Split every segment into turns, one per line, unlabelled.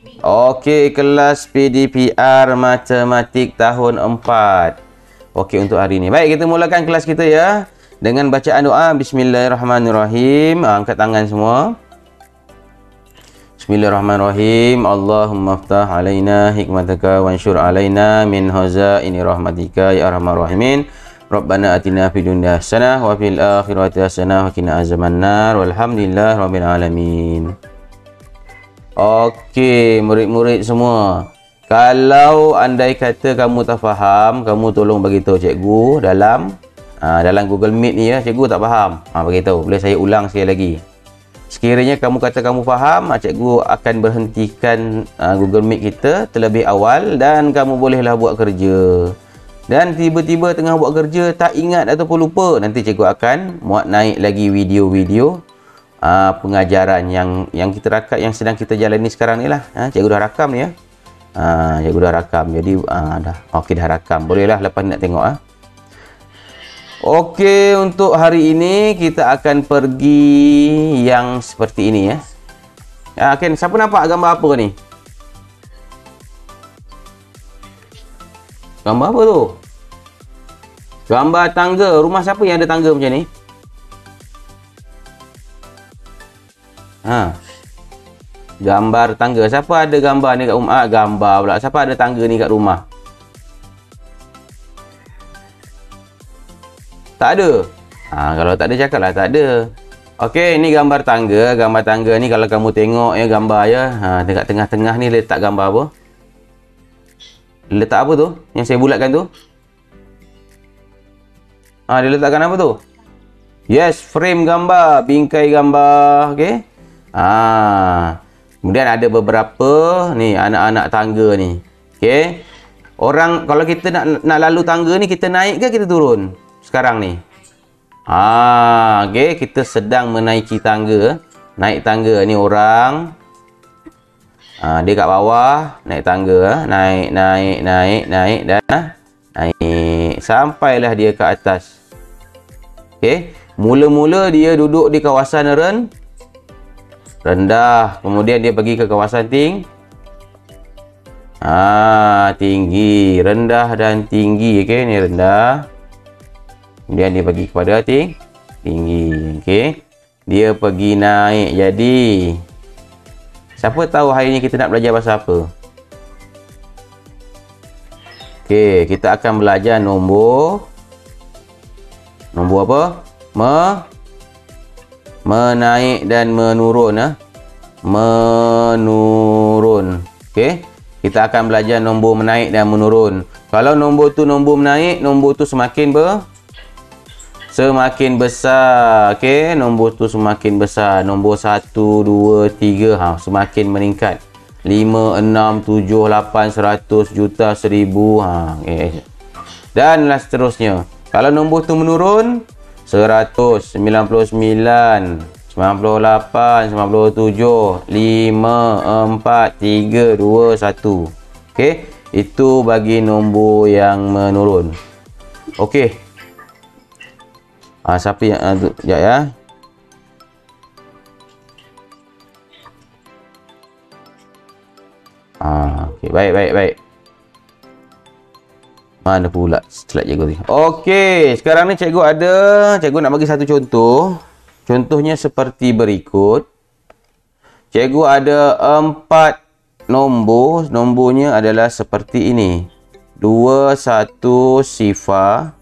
Okey, kelas PDPR Matematik tahun 4. Okey, untuk hari ini. Baik, kita mulakan kelas kita ya. Dengan bacaan doa. Bismillahirrahmanirrahim. Angkat tangan semua. Bismillahirrahmanirrahim. Allahumma aftah alaina hikmataka wansyur alaina min hazaini rahmatika ya arhamar rahimin. Rabbana atina fid dunya hasanah wa fil akhirati hasanah wa qina azabannar. Walhamdulillah rabbil alamin. Okey, murid-murid semua. Kalau andai kata kamu tak faham, kamu tolong bagi tahu cikgu dalam Google Meet ni ya. Cikgu tak faham. Bagi tahu. Boleh saya ulang sekali lagi. Sekiranya kamu kata kamu faham, cikgu akan berhentikan Google Meet kita terlebih awal dan kamu bolehlah buat kerja. Dan tiba-tiba tengah buat kerja tak ingat ataupun lupa, nanti cikgu akan muat naik lagi video-video pengajaran yang kita rakam, yang sedang kita jalani sekarang ni lah. Cikgu dah rakam ni ya. Cikgu dah rakam. Jadi dah. Okey, dah rakam. Bolehlah lepas ni nak tengok Okey, untuk hari ini kita akan pergi yang seperti ini ya. Okey, siapa nampak gambar apa ni? Gambar apa tu? Gambar tangga. Rumah siapa yang ada tangga macam ni? Gambar tangga. Siapa ada gambar ni kat rumah? Gambar pula. Siapa ada tangga ni kat rumah? Tak ada. Kalau tak ada cakaplah tak ada. Okey, ni gambar tangga. Gambar tangga ni kalau kamu tengok ya gambar ya. Dekat tengah-tengah ni letak gambar apa? Letak apa tu? Yang saya bulatkan tu? Dia letakkan apa tu? Yes, frame gambar, bingkai gambar. Okey. Kemudian ada beberapa ni anak-anak tangga ni. Okey. Orang kalau kita nak lalu tangga ni, kita naik ke kita turun? Sekarang ni. Okey, kita sedang menaiki tangga. Naik tangga ni orang. Dia kat bawah, naik tangga, naik dan naik sampailah dia ke atas. Okey, mula-mula dia duduk di kawasan rendah, kemudian dia pergi ke kawasan tinggi, rendah dan tinggi. Okey, ni rendah. Kemudian dia pergi kepada tinggi. Okey. Dia pergi naik. Jadi siapa tahu hari ni kita nak belajar pasal apa? Okey, kita akan belajar nombor apa? Menaik dan menurun menurun. Okey. Kita akan belajar nombor menaik dan menurun. Kalau nombor tu nombor menaik, nombor tu semakin besar. Okey, nombor tu semakin besar. Nombor 1, 2, 3 semakin meningkat. 5, 6, 7, 8, 100, juta, 1000 okay. Dan seterusnya. Kalau nombor tu menurun, 100, 99, 98, 97, 5, 4, 3, 2, 1. Okey, itu bagi nombor yang menurun. Okey. Siapa yang sekejap ya. Okey, baik. Mana pula slide cikgu ni? Okey, sekarang ni cikgu nak bagi satu contoh. Contohnya seperti berikut. Cikgu ada 4 nombor. Nombornya adalah seperti ini. 2, 1, sifar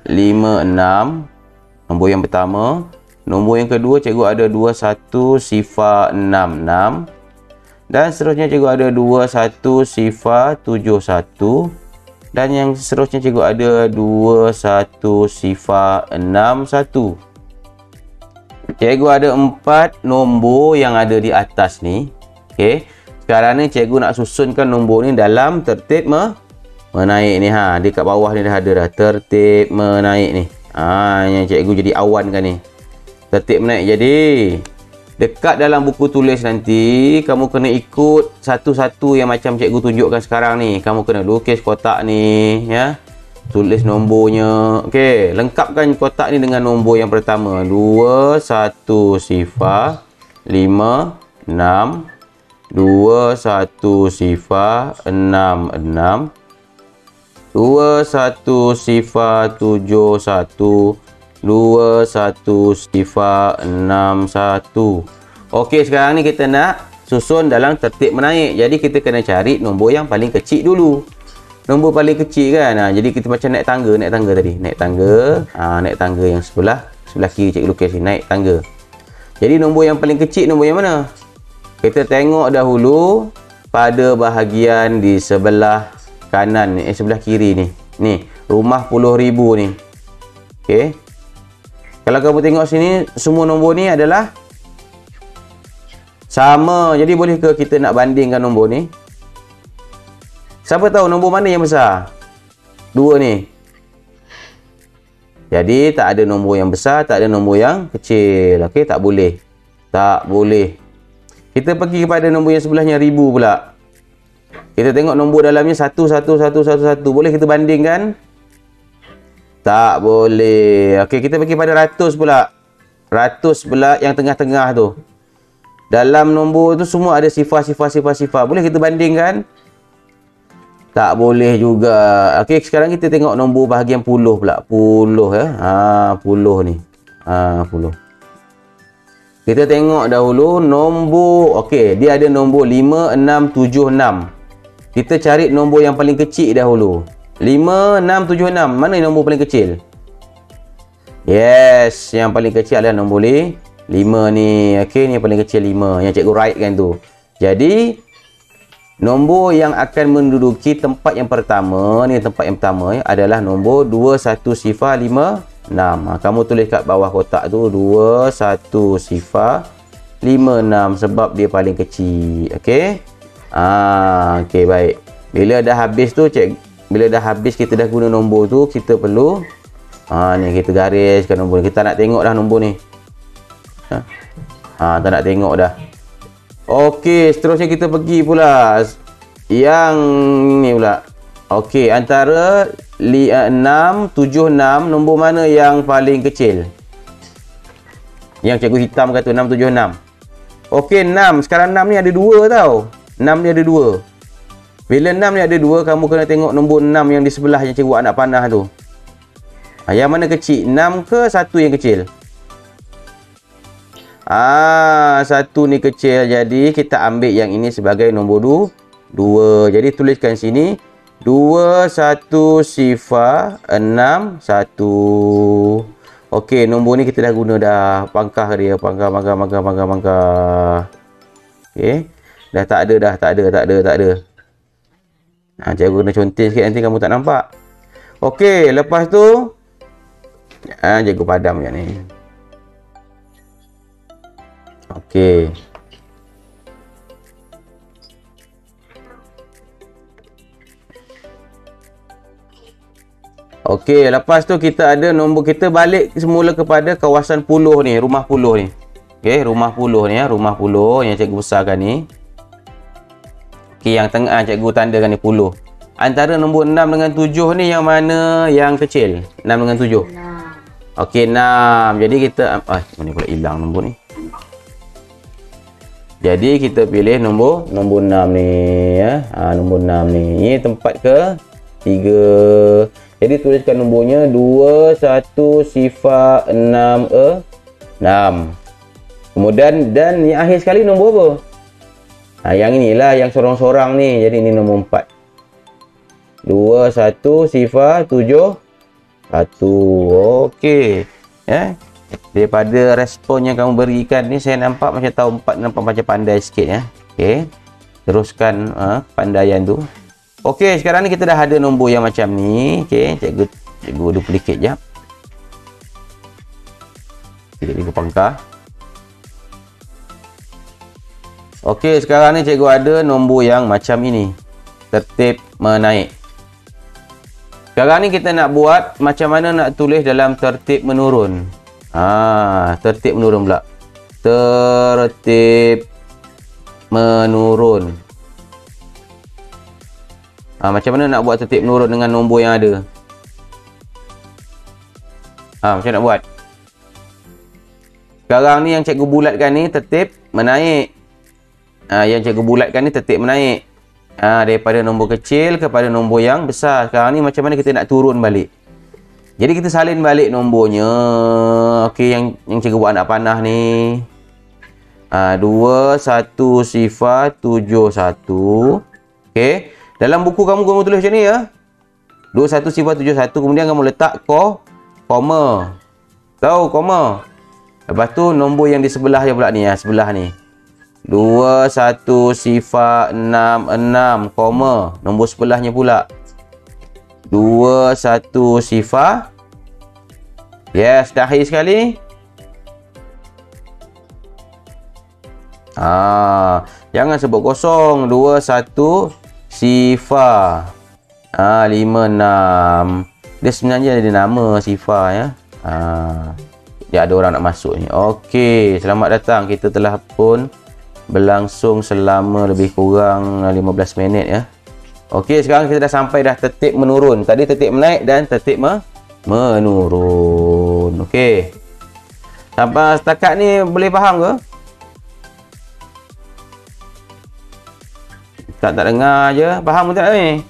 5, 6. Nombor yang pertama. Nombor yang kedua cikgu ada 2, 1, sifar 6, 6. Dan seterusnya cikgu ada 2, 1, sifar 7, 1. Dan yang seterusnya cikgu ada 2, 1, sifar 6, 1. Cikgu ada 4 nombor yang ada di atas ni. Okey. Sekarang ni cikgu nak susunkan nombor ni dalam tertib menaik ni. Dekat bawah ni dah ada dah. Tertib menaik ni. Yang cikgu jadi awan kan ni. Tertib menaik. Jadi dekat dalam buku tulis nanti kamu kena ikut satu-satu yang macam cikgu tunjukkan sekarang ni. Kamu kena lukis kotak ni ya. Tulis nombornya. Okey, lengkapkan kotak ni dengan nombor yang pertama. 2, 1, sifar 5, 6. 21 sifar 66, 21 sifar 71, 21 sifar 61. Okey, sekarang ni kita nak susun dalam tertib menaik. Jadi kita kena cari nombor yang paling kecil dulu. Nombor paling kecil kan. Jadi kita macam naik tangga tadi. Naik tangga. Naik tangga yang sebelah kiri cikgu lukis ni, naik tangga. Jadi nombor yang paling kecil nombor yang mana? Kita tengok dahulu pada bahagian di sebelah kanan ni, sebelah kiri ni. Ni, rumah puluh ribu ni. Okey. Kalau kamu tengok sini, semua nombor ni adalah sama. Jadi boleh ke kita nak bandingkan nombor ni? Siapa tahu nombor mana yang besar? Dua ni. Jadi tak ada nombor yang besar, tak ada nombor yang kecil. Okey, tak boleh. Tak boleh. Kita pergi kepada nombor yang sebelahnya, ribu pula. Kita tengok nombor dalamnya 11111. Boleh kita bandingkan? Tak boleh. Okey, kita pergi pada ratus pula. Ratus pula yang tengah-tengah tu. Dalam nombor tu semua ada sifar. Boleh kita bandingkan? Tak boleh juga. Okey, sekarang kita tengok nombor bahagian puluh pula. Puluh ya. Puluh ni. Puluh. Kita tengok dahulu nombor. Okey, dia ada nombor 5, 6, 7, 6. Kita cari nombor yang paling kecil dahulu. 5, 6, 7, 6. Mana nombor paling kecil? Yes, yang paling kecil adalah nombor 5 ni. Okey, ni yang paling kecil 5. Yang cikgu write kan tu. Jadi nombor yang akan menduduki tempat yang pertama ni, tempat yang pertama adalah nombor 21 sifar 5, 6. Kamu tulis kat bawah kotak tu 21 sifar 5, 6 sebab dia paling kecil. Okey. Okey, baik. Bila dah habis tu bila dah habis kita dah guna nombor tu, kita perlu ni kita gariskan nombor ni. Kita nak tengok dah nombor ni. Tak nak tengok dah. Okey, seterusnya kita pergi pula yang ni pula. Okey, antara 6, 7, 6, nombor mana yang paling kecil? Yang cikgu hitam kata 6, 7, 6. Okey, 6. Sekarang 6 ni ada 2 tau. 6 ni ada 2. Bila 6 ni ada 2, kamu kena tengok nombor 6 yang di sebelah yang cikgu anak panah tu. Yang mana kecil? 6 ke 1 yang kecil? 1 ni kecil. Jadi kita ambil yang ini sebagai nombor 2. Jadi tuliskan sini 21 sifar 6, 1. Okey, nombor ni kita dah guna dah. Pangkah dia, pangkah. Okey. Dah tak ada. Cikgu kena conteng sikit, nanti kamu tak nampak. Okey, lepas tu cikgu padam macam ni. Okey. Okey, lepas tu kita ada nombor, kita balik semula kepada kawasan puluh ni, rumah puluh ni. Okey, rumah puluh ni ya, rumah puluh yang cikgu besarkan ni. Okey, yang tengah cikgu tandakan ni puluh. Antara nombor 6 dengan 7 ni yang mana yang kecil? 6 dengan 7. 6. Okey, 6. Jadi kita mana pula hilang nombor ni. Jadi kita pilih nombor 6 ni ya. Nombor 6 ni. Ini tempat ke 3. Jadi tuliskan nombornya 21 sifar 6, 6. Kemudian dan yang akhir sekali nombor apa? Yang inilah yang sorang-sorang ni. Jadi ini nombor 4. 21 sifar 7, 1. Okey. Ya. Daripada respon yang kamu berikan ni, saya nampak macam tahun 4 nampak macam pandai sikit ya. Okey. Teruskan pandaian tu. Okey, sekarang ni kita dah ada nombor yang macam ni. Okey, cikgu duplicate jap. Cikgu pangkah. Okey, sekarang ni cikgu ada nombor yang macam ini. Tertib menaik. Sekarang ni kita nak buat macam mana nak tulis dalam tertib menurun. Tertib menurun pula. Tertib menurun. Macam mana nak buat tertib menurun dengan nombor yang ada? Macam nak buat? Sekarang ni yang cikgu bulatkan ni tertib menaik. yang cikgu bulatkan ni tertib menaik. Daripada nombor kecil kepada nombor yang besar. Sekarang ni macam mana kita nak turun balik? Jadi kita salin balik nombornya. Okey, yang cikgu buat anak panah ni. 2, 1, 0, 7, 1. Okey. Dalam buku kamu tulis macam ni ya. 2, 1, 0, 7, 1. Kemudian kamu letak koma. Tahu koma? Lepas tu nombor yang di sebelah je pula ni ya. Sebelah ni. 2, 1, 0, 6, 6, koma. Nombor sebelahnya pula. 2, 1, 0. Yes, dah akhir sekali. Jangan sebut kosong. 2, 1, 0, 5, 6. Dia sebenarnya ada nama Sifa ya. Dia ada orang nak masuk ni. Okey, selamat datang. Kita telah pun berlangsung selama lebih kurang 15 minit ya. Okey, sekarang kita dah sampai dah tertib menurun. Tadi tertib menaik dan tertib menurun. Okey. Sampai setakat ni boleh faham ke? Tak dengar je. Faham ke tak ni?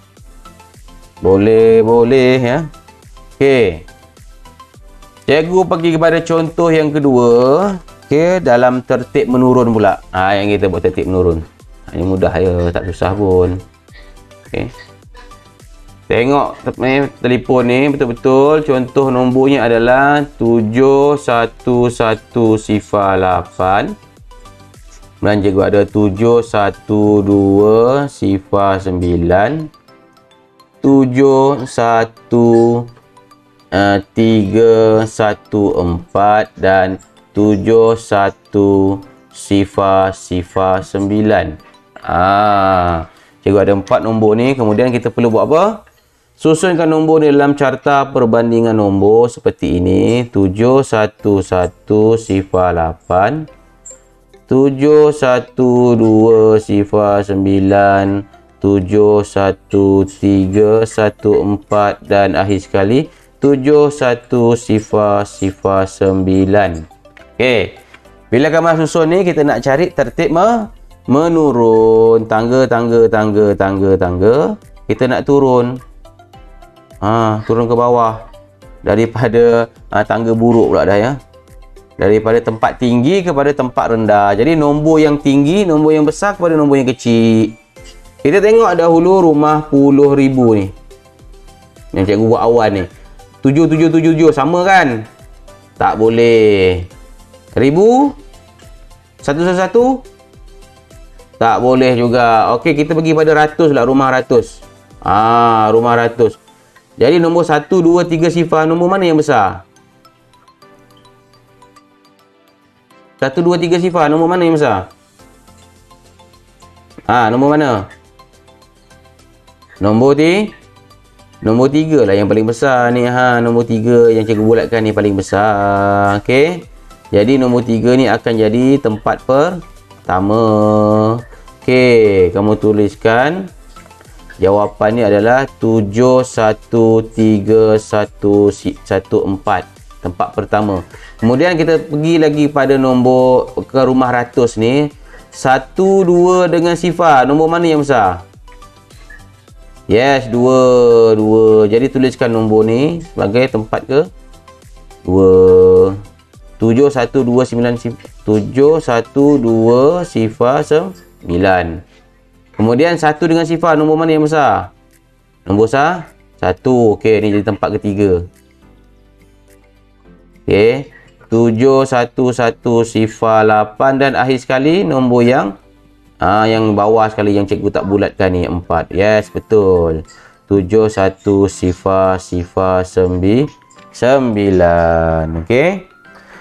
Boleh ya. Okey. Cikgu pergi kepada contoh yang kedua. Okey, dalam tertib menurun pula. Yang kita buat tertib menurun. Ini mudah ya, tak susah pun. Okey. Tengok telefon ni betul-betul. Contoh nombornya adalah 711008. Kemudian cikgu ada 71209, 71314 dan 71009. Cikgu ada 4 nombor ni. Kemudian kita perlu buat apa? Susunkan nombor ni dalam carta perbandingan nombor seperti ini. 71108, 71209, 71314 dan akhir sekali 71009. Okey. Bila kamu susun ni, kita nak cari tertib menurun. Tangga. Kita nak turun. Turun ke bawah. Daripada tangga buruk pula dah ya. Daripada tempat tinggi kepada tempat rendah. Jadi nombor yang tinggi, nombor yang besar kepada nombor yang kecil. Kita tengok dahulu rumah puluh ribu ni. Yang cikgu buat awal ni. 7777 sama kan? Tak boleh. 1000? 111? Tak boleh juga. Okey, kita pergi pada ratus lah. Rumah ratus. Rumah ratus. Jadi nombor 1, 2, 3 sifar. Nombor mana yang besar? 1, 2, 3 sifar. Nombor mana yang besar? Nombor mana? Nombor 3 lah yang paling besar ni. Nombor 3 yang cikgu bulatkan ni paling besar. Okey. Jadi nombor 3 ni akan jadi tempat pertama. Okey, kamu tuliskan jawapan ni adalah 71314, tempat pertama. Kemudian kita pergi lagi pada nombor ke rumah ratus ni. 1, 2 dengan sifar. Nombor mana yang besar? Yes, 2. Jadi tuliskan nombor ni sebagai tempat ke 2. 71209. Kemudian 1 dengan sifar. Nombor mana yang besar? Nombor besar 1. Okey, ni jadi tempat ketiga. Okey, 71108 dan akhir sekali nombor yang bawah sekali yang cikgu tak bulatkan ni 4. Yes, betul. 71009. Okey.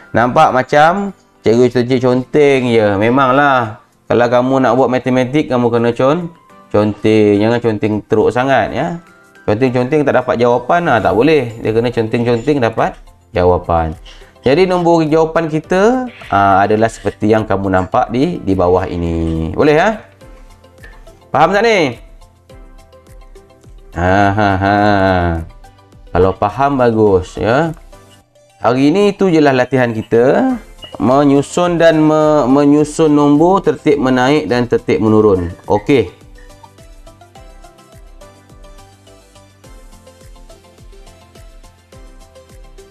Nampak macam cikgu conteng je. Memanglah kalau kamu nak buat matematik, kamu kena conteng. Jangan conteng teruk sangat ya. Conteng-conteng tak dapat jawapan tak boleh. Dia kena conteng-conteng dapat jawapan. Jadi nombor jawapan kita adalah seperti yang kamu nampak di bawah ini. Boleh ya? Faham tak ni? Kalau faham bagus ya. Hari ini itu je lah latihan kita. menyusun dan menyusun nombor, tertib menaik dan tertib menurun. Okey.